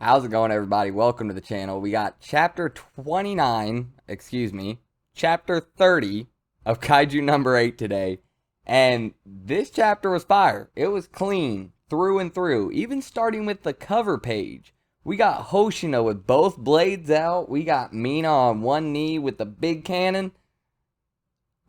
How's it going, everybody? Welcome to the channel. We got chapter 30 of Kaiju number 8 today. And this chapter was fire. It was clean through and through. Even starting with the cover page. We got Hoshino with both blades out. We got Mina on one knee with the big cannon.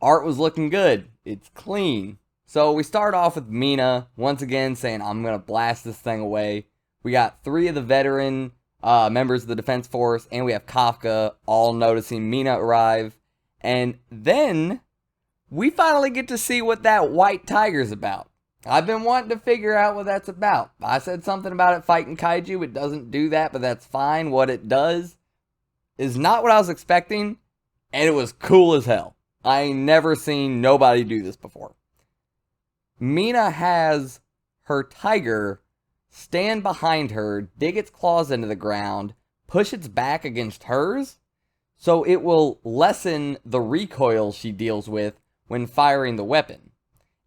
Art was looking good. It's clean. So we start off with Mina once again saying, I'm going to blast this thing away. We got 3 of the veteran members of the Defense Force, and we have Kafka all noticing Mina arrive. And then we finally get to see what that white tiger's about. I've been wanting to figure out what that's about. I said something about it fighting Kaiju. It doesn't do that, but that's fine. What it does is not what I was expecting, and it was cool as hell. I ain't never seen nobody do this before. Mina has her tiger stand behind her, dig its claws into the ground, push its back against hers, so it will lessen the recoil she deals with when firing the weapon.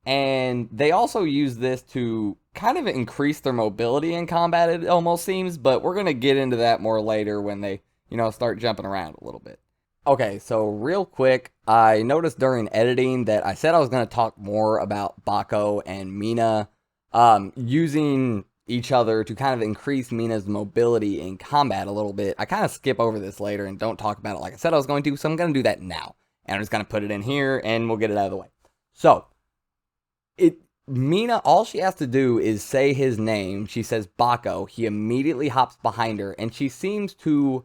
And they also use this to kind of increase their mobility in combat, it almost seems, but we're going to get into that more later when they, start jumping around a little bit. Okay, so real quick, I noticed during editing that I said I was going to talk more about Bako and Mina using each other to kind of increase Mina's mobility in combat a little bit. I kind of skip over this later and don't talk about it like I said I was going to, so I'm going to do that now. And I'm just going to put it in here and we'll get it out of the way. So, Mina, all she has to do is say his name. She says Bako. He immediately hops behind her and she seems to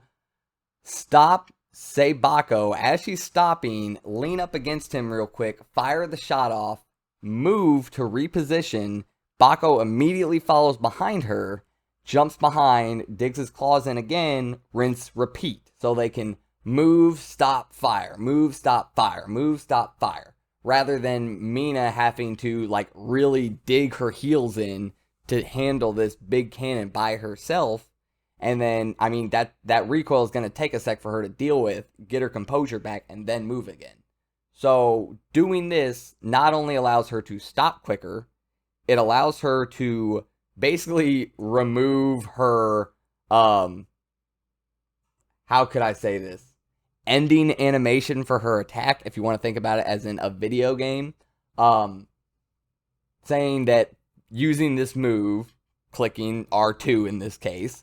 stop, say Bako. As she's stopping, lean up against him real quick, fire the shot off, move to reposition. Bako immediately follows behind her, jumps behind, digs his claws in again, rinse, repeat. So they can move, stop, fire, move, stop, fire, move, stop, fire. Rather than Mina having to really dig her heels in to handle this big cannon by herself. And then, that recoil is going to take a sec for her to deal with, get her composure back, and then move again. So doing this not only allows her to stop quicker, it allows her to basically remove her, how could I say this? Ending animation for her attack, if you want to think about it as in a video game. Saying that using this move, clicking R2 in this case,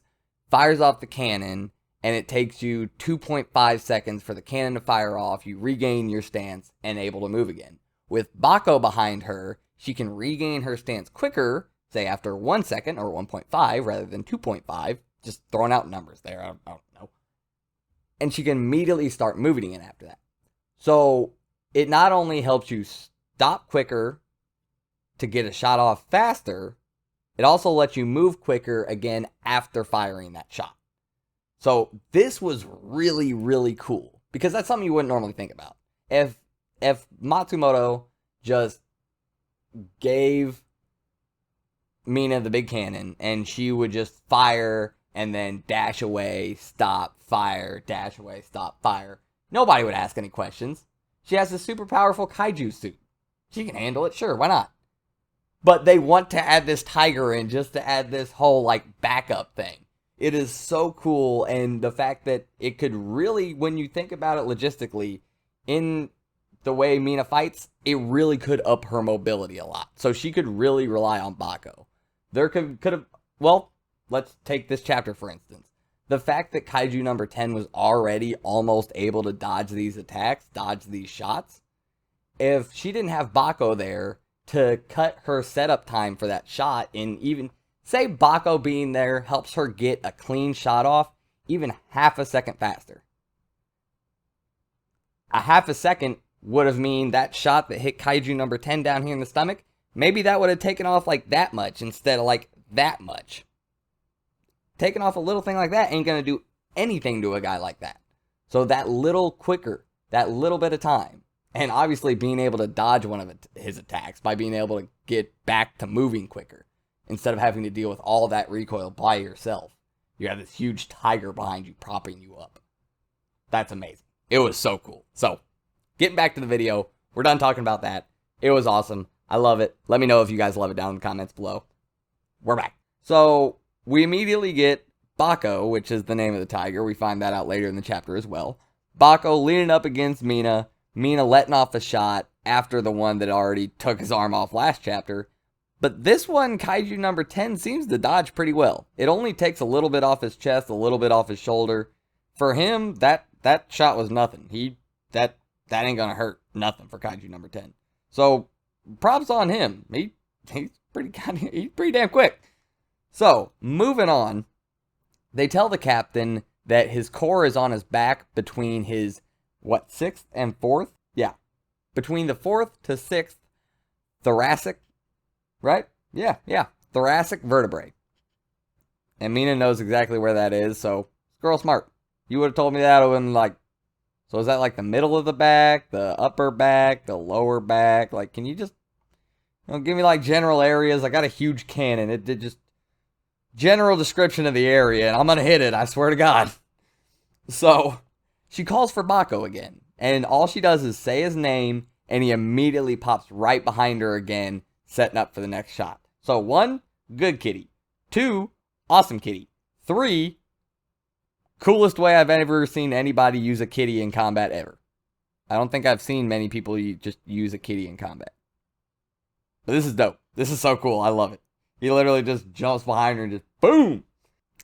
fires off the cannon, and it takes you 2.5 seconds for the cannon to fire off. You regain your stance and able to move again. With Bako behind her, she can regain her stance quicker, say after 1 second or 1.5 rather than 2.5. Just throwing out numbers there, I don't know. And she can immediately start moving again after that. So it not only helps you stop quicker to get a shot off faster, it also lets you move quicker again after firing that shot. So this was really, really cool because that's something you wouldn't normally think about. If Matsumoto just gave Mina the big cannon and she would just fire and then dash away, stop, fire, dash away, stop, fire, nobody would ask any questions. She has a super powerful kaiju suit. She can handle it, sure, why not? But they want to add this tiger in just to add this whole backup thing. It is so cool, and the fact that it could really, when you think about it logistically, in the way Mina fights, it really could up her mobility a lot. So she could really rely on Bako. There could have, well, let's take this chapter for instance. The fact that Kaiju number 10 was already almost able to dodge these attacks, dodge these shots. If she didn't have Bako there to cut her setup time for that shot, and even, say Bako being there helps her get a clean shot off, even half a second faster. A half a second would have mean that shot that hit Kaiju number 10 down here in the stomach, maybe that would have taken off that much instead of that much. Taking off a little thing like that ain't going to do anything to a guy like that. So that little quicker, that little bit of time, and obviously being able to dodge one of his attacks by being able to get back to moving quicker instead of having to deal with all that recoil by yourself. You have this huge tiger behind you propping you up. That's amazing. It was so cool. So, getting back to the video, We're done talking about that. It was awesome. I love it. Let me know if you guys love it down in the comments below. We're back. So we immediately get Bako, which is the name of the tiger. We find that out later in the chapter as well. Bako leaning up against Mina. Mina letting off a shot after the one that already took his arm off last chapter. But this one, Kaiju number 10, seems to dodge pretty well. It only takes a little bit off his chest, a little bit off his shoulder. For him, that shot was nothing. That ain't gonna hurt nothing for Kaiju number 10. So props on him. He's pretty damn quick. So moving on, they tell the captain that his core is on his back between his 6th and 4th? Yeah, between the 4th to 6th thoracic. Right? Yeah. Thoracic vertebrae. And Mina knows exactly where that is, so girl smart. You would have told me that I would have been like, so is that like the middle of the back, the upper back, the lower back? Like, can you just give me like general areas? I got a huge cannon. It did just general description of the area, and I'm gonna hit it, I swear to God. So she calls for Bako again, and all she does is say his name, and he immediately pops right behind her again, setting up for the next shot. So 1, good kitty. 2, awesome kitty. 3, coolest way I've ever seen anybody use a kitty in combat ever. I don't think I've seen many people just use a kitty in combat. But this is dope. This is so cool. I love it. He literally just jumps behind her and just boom.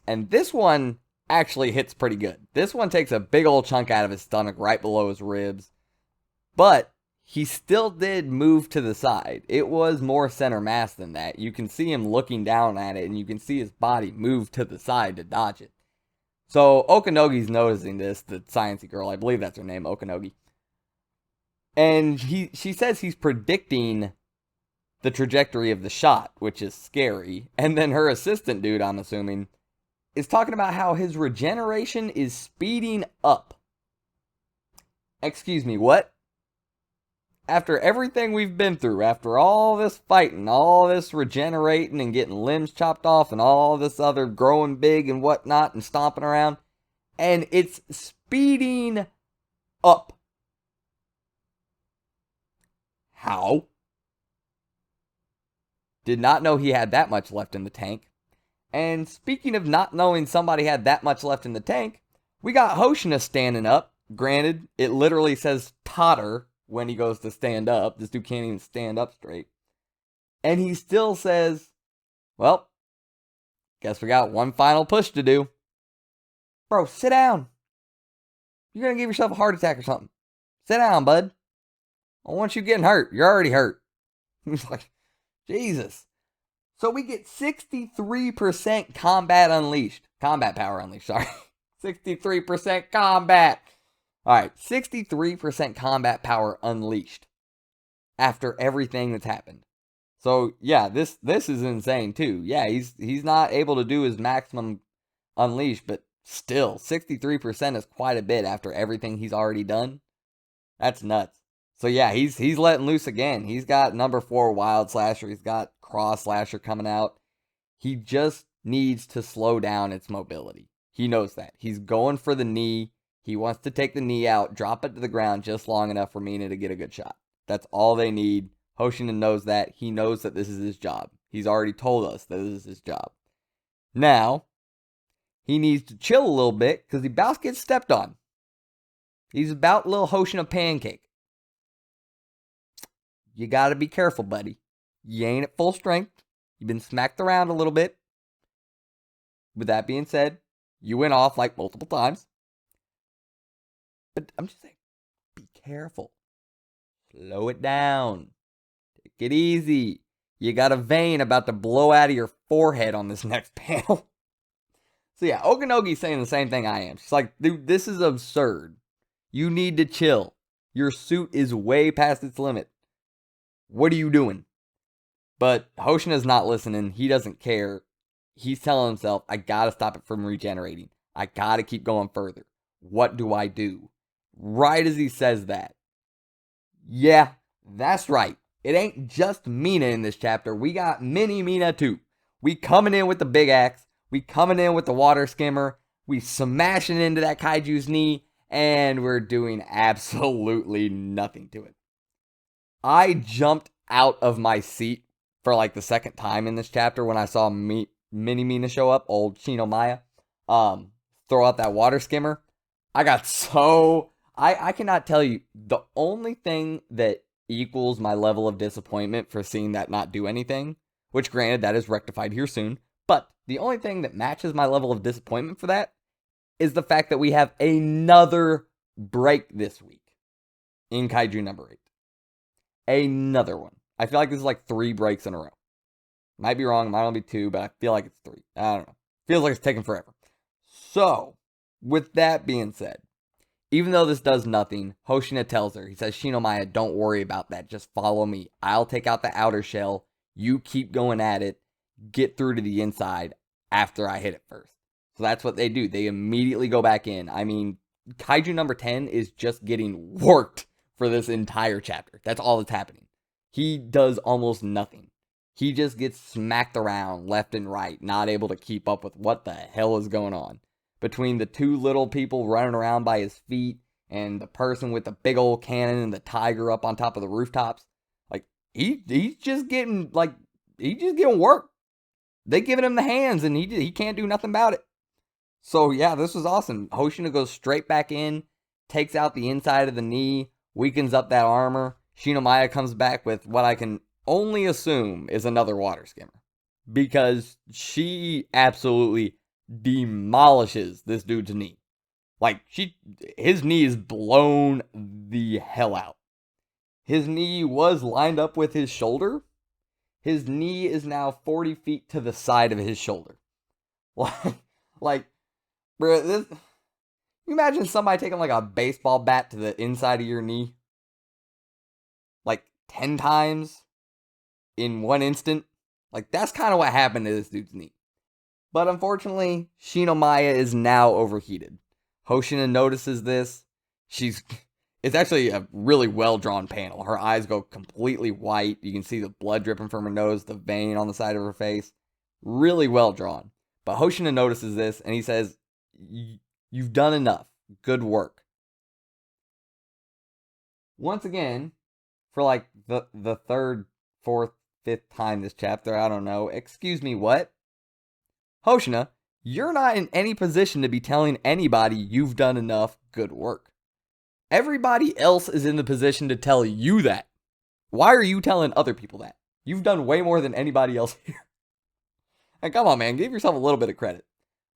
And this one actually hits pretty good. This one takes a big old chunk out of his stomach right below his ribs. But he still did move to the side. It was more center mass than that. You can see him looking down at it, and you can see his body move to the side to dodge it. So Okanogi's noticing this, the sciencey girl. I believe that's her name, Okanogi. And she says he's predicting the trajectory of the shot, which is scary. And then her assistant dude, I'm assuming, is talking about how his regeneration is speeding up. Excuse me, what? After everything we've been through, after all this fighting, all this regenerating and getting limbs chopped off and all this other growing big and whatnot and stomping around, and it's speeding up. How? Did not know he had that much left in the tank. And speaking of not knowing somebody had that much left in the tank, we got Hoshina standing up. Granted, it literally says totter when he goes to stand up. This dude can't even stand up straight. And he still says, well, guess we got one final push to do. Bro, sit down. You're going to give yourself a heart attack or something. Sit down, bud. I don't want you getting hurt. You're already hurt. He's like, Jesus. So we get 63% combat unleashed. Combat power unleashed, sorry. 63% combat. Alright, 63% combat power unleashed after everything that's happened. So, yeah, this is insane, too. Yeah, he's not able to do his maximum unleash, but still, 63% is quite a bit after everything he's already done. That's nuts. So, yeah, he's letting loose again. He's got number 4 Wild Slasher. He's got Cross Slasher coming out. He just needs to slow down its mobility. He knows that. He's going for the knee. He wants to take the knee out, drop it to the ground just long enough for Mina to get a good shot. That's all they need. Hoshina knows that. He knows that this is his job. He's already told us that this is his job. Now, he needs to chill a little bit because he about to get stepped on. He's about little Hoshina pancake. You got to be careful, buddy. You ain't at full strength. You've been smacked around a little bit. With that being said, you went off like multiple times. But I'm just saying, be careful. Slow it down. Take it easy. You got a vein about to blow out of your forehead on this next panel. So yeah, Okanogi's saying the same thing I am. She's like, dude, this is absurd. You need to chill. Your suit is way past its limit. What are you doing? But Hoshina's not listening. He doesn't care. He's telling himself, I gotta stop it from regenerating. I gotta keep going further. What do I do? Right as he says that. Yeah, that's right. It ain't just Mina in this chapter. We got mini Mina too. We coming in with the big axe. We coming in with the water skimmer. We smashing into that Kaiju's knee. And we're doing absolutely nothing to it. I jumped out of my seat for like the second time in this chapter when I saw Mini Mina show up, old Shinomaya, throw out that water skimmer. I got so... I cannot tell you, the only thing that equals my level of disappointment for seeing that not do anything, which granted, that is rectified here soon, but the only thing that matches my level of disappointment for that is the fact that we have another break this week in Kaiju number 8. Another one. I feel like this is like 3 breaks in a row. Might be wrong, might only be 2, but I feel like it's 3. I don't know. Feels like it's taking forever. So, with that being said, even though this does nothing, Hoshina tells her, he says, Shinomaya, don't worry about that. Just follow me. I'll take out the outer shell. You keep going at it. Get through to the inside after I hit it first. So that's what they do. They immediately go back in. I mean, Kaiju number 10 is just getting worked for this entire chapter. That's all that's happening. He does almost nothing. He just gets smacked around left and right, not able to keep up with what the hell is going on. Between the 2 little people running around by his feet and the person with the big old cannon and the tiger up on top of the rooftops, like he's just getting worked. They giving him the hands and he can't do nothing about it. So yeah, this was awesome. Hoshina goes straight back in, takes out the inside of the knee, weakens up that armor. Shinomaya comes back with what I can only assume is another water skimmer, because she absolutely demolishes this dude's knee. Like, his knee is blown the hell out. His knee was lined up with his shoulder. His knee is now 40 feet to the side of his shoulder. Like, bro, this... You imagine somebody taking like a baseball bat to the inside of your knee? Like 10 times in one instant? Like, that's kind of what happened to this dude's knee. But unfortunately, Shinomaya is now overheated. Hoshina notices this. It's actually a really well-drawn panel. Her eyes go completely white. You can see the blood dripping from her nose, the vein on the side of her face. Really well-drawn. But Hoshina notices this, and he says, you've done enough. Good work. Once again, for like the third, fourth, fifth time this chapter, I don't know. Excuse me, what? Hoshina, you're not in any position to be telling anybody you've done enough good work. Everybody else is in the position to tell you that. Why are you telling other people that? You've done way more than anybody else here. And come on, man, give yourself a little bit of credit.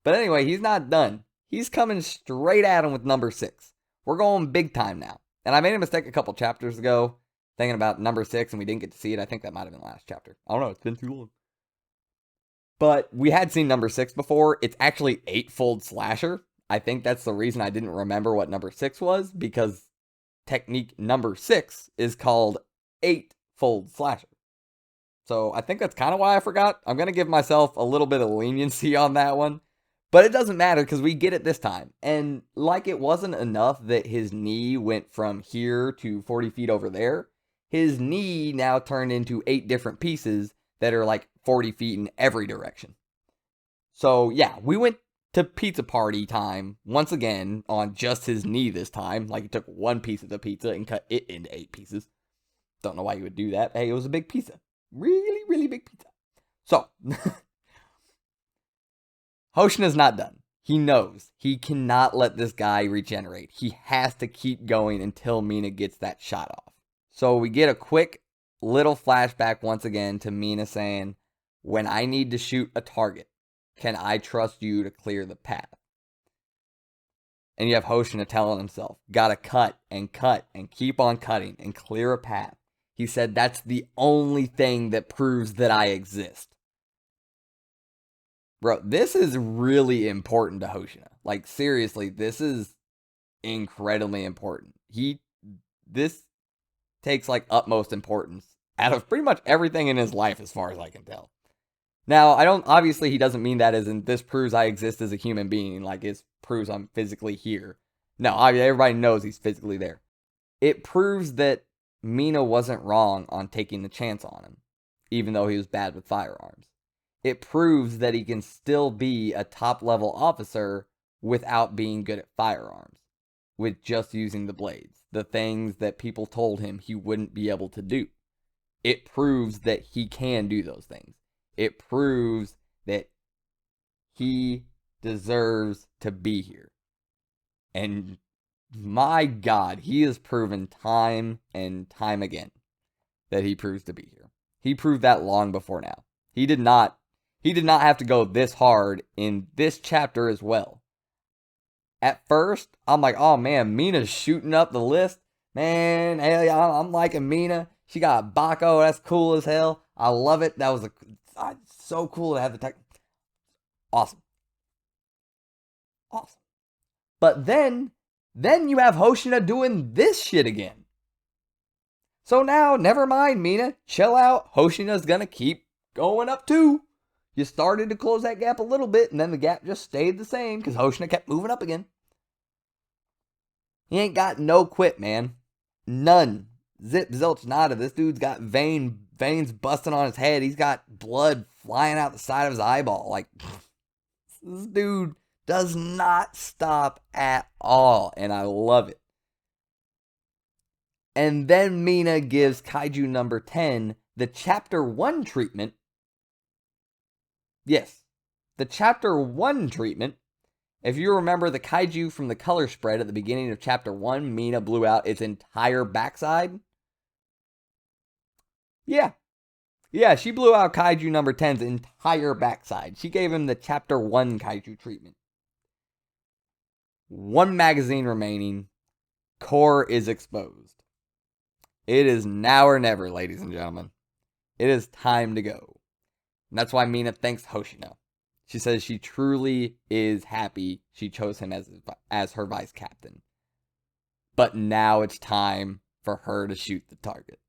But anyway, he's not done. He's coming straight at him with number 6. We're going big time now. And I made a mistake a couple chapters ago, thinking about number 6, and we didn't get to see it. I think that might have been the last chapter. I don't know, it's been too long. But we had seen number 6 before. It's actually 8-fold slasher. I think that's the reason I didn't remember what number 6 was, because technique number 6 is called 8-fold slasher. So I think that's kind of why I forgot. I'm going to give myself a little bit of leniency on that one. But it doesn't matter because we get it this time. And like it wasn't enough that his knee went from here to 40 feet over there, his knee now turned into 8 different pieces that are like 40 feet in every direction. So yeah, we went to pizza party time once again on just his knee this time. Like he took one piece of the pizza and cut it into 8 pieces. Don't know why you would do that. Hey, it was a big pizza. Really, really big pizza. So, Hoshina's not done. He knows he cannot let this guy regenerate. He has to keep going until Mina gets that shot off. So we get a quick little flashback once again to Mina saying, when I need to shoot a target, can I trust you to clear the path? And you have Hoshina telling himself, gotta cut and keep on cutting and clear a path. He said, that's the only thing that proves that I exist. Bro, this is really important to Hoshina. Like, seriously, this is incredibly important. This takes, like, utmost importance out of pretty much everything in his life, as far as I can tell. Now, obviously, he doesn't mean that as in, this proves I exist as a human being, like, it proves I'm physically here. No, everybody knows he's physically there. It proves that Mina wasn't wrong on taking the chance on him, even though he was bad with firearms. It proves that he can still be a top-level officer without being good at firearms, with just using the blades. the things that people told him he wouldn't be able to do. It proves that he can do those things. It proves that he deserves to be here. And my God, he has proven time and time again that he proves to be here. He proved that long before now. He did not have to go this hard in this chapter as well. At first, I'm like, oh man, Mina's shooting up the list. Man, hey, I'm liking Mina. She got Baco. That's cool as hell. I love it. That was so cool to have the tech. Awesome. But then you have Hoshina doing this shit again. So now, never mind, Mina. Chill out. Hoshina's gonna keep going up too. You started to close that gap a little bit, and then the gap just stayed the same because Hoshina kept moving up again. He ain't got no quit, man. None. Zip, zilch, nada. This dude's got veins busting on his head. He's got blood flying out the side of his eyeball. Like, this dude does not stop at all, and I love it. And then Mina gives Kaiju number 10 the Chapter 1 treatment. Yes, the Chapter 1 treatment. If you remember the Kaiju from the color spread at the beginning of Chapter 1, Mina blew out its entire backside. Yeah, she blew out Kaiju number 10's entire backside. She gave him the Chapter 1 Kaiju treatment. One magazine remaining. Core is exposed. It is now or never, ladies and gentlemen. It is time to go. And that's why Mina thanks Hoshina. She says she truly is happy she chose him as her vice captain. But now it's time for her to shoot the target.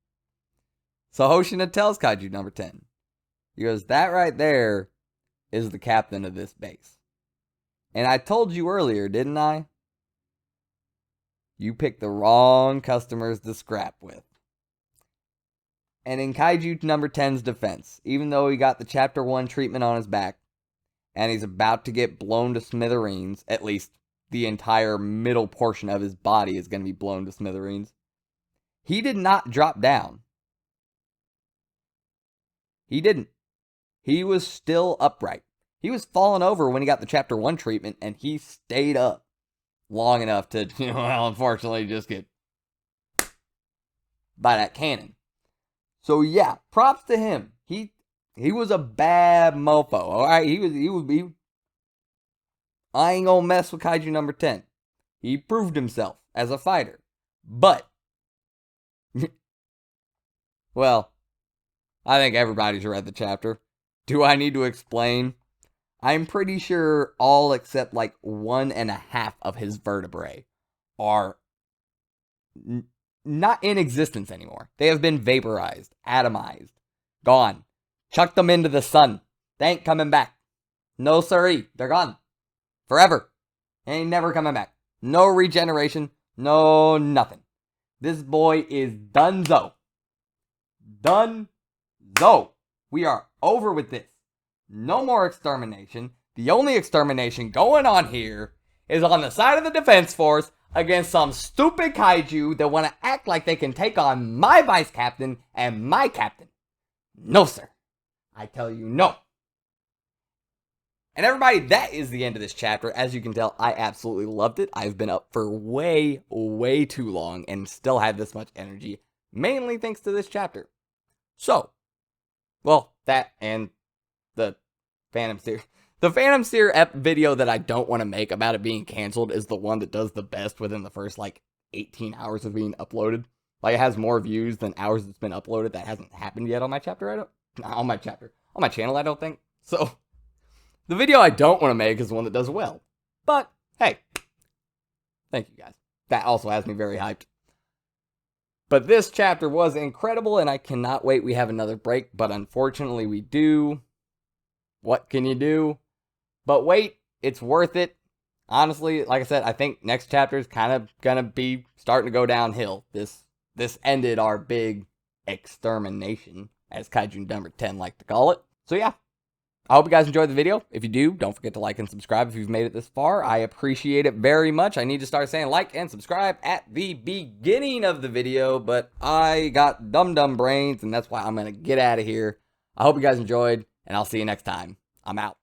So Hoshina tells Kaiju number 10. He goes, that right there is the captain of this base. And I told you earlier, didn't I? You picked the wrong customers to scrap with. And in Kaiju number 10's defense, even though he got the Chapter 1 treatment on his back, and he's about to get blown to smithereens, at least the entire middle portion of his body is going to be blown to smithereens, he did not drop down. He didn't. He was still upright. He was falling over when he got the Chapter 1 treatment, and he stayed up long enough to, unfortunately just get by that cannon. So yeah, props to him. He was a bad mofo, alright? He I ain't gonna mess with Kaiju number 10. He proved himself as a fighter. But, well, I think everybody's read the chapter. Do I need to explain? I'm pretty sure all except like 1.5 of his vertebrae are not in existence anymore. They have been vaporized, atomized, gone. Chuck them into the sun. They ain't coming back. No siree. They're gone. Forever. Ain't never coming back. No regeneration. No nothing. This boy is donezo. Donezo. We are over with this. No more extermination. The only extermination going on here is on the side of the defense force against some stupid kaiju that want to act like they can take on my vice captain and my captain. No, sir. I tell you no. And everybody, that is the end of this chapter. As you can tell, I absolutely loved it. I've been up for way, way too long and still have this much energy, mainly thanks to this chapter. So, well, that and the Phantom Seer. The Phantom Seer video that I don't want to make about it being canceled is the one that does the best within the first, 18 hours of being uploaded. It has more views than hours it's been uploaded. That hasn't happened yet on my chapter, on my channel, I don't think. So, the video I don't want to make is the one that does well. But, hey, thank you guys. That also has me very hyped. But this chapter was incredible, and I cannot wait. We have another break, but unfortunately we do. What can you do? But wait, it's worth it. Honestly, like I said, I think next chapter is kind of gonna be starting to go downhill. This ended our big extermination, as Kaiju number 10 like to call it. So yeah, I hope you guys enjoyed the video. If you do, don't forget to like and subscribe if you've made it this far. I appreciate it very much. I need to start saying like and subscribe at the beginning of the video, but I got dumb brains, and that's why I'm going to get out of here. I hope you guys enjoyed, and I'll see you next time. I'm out.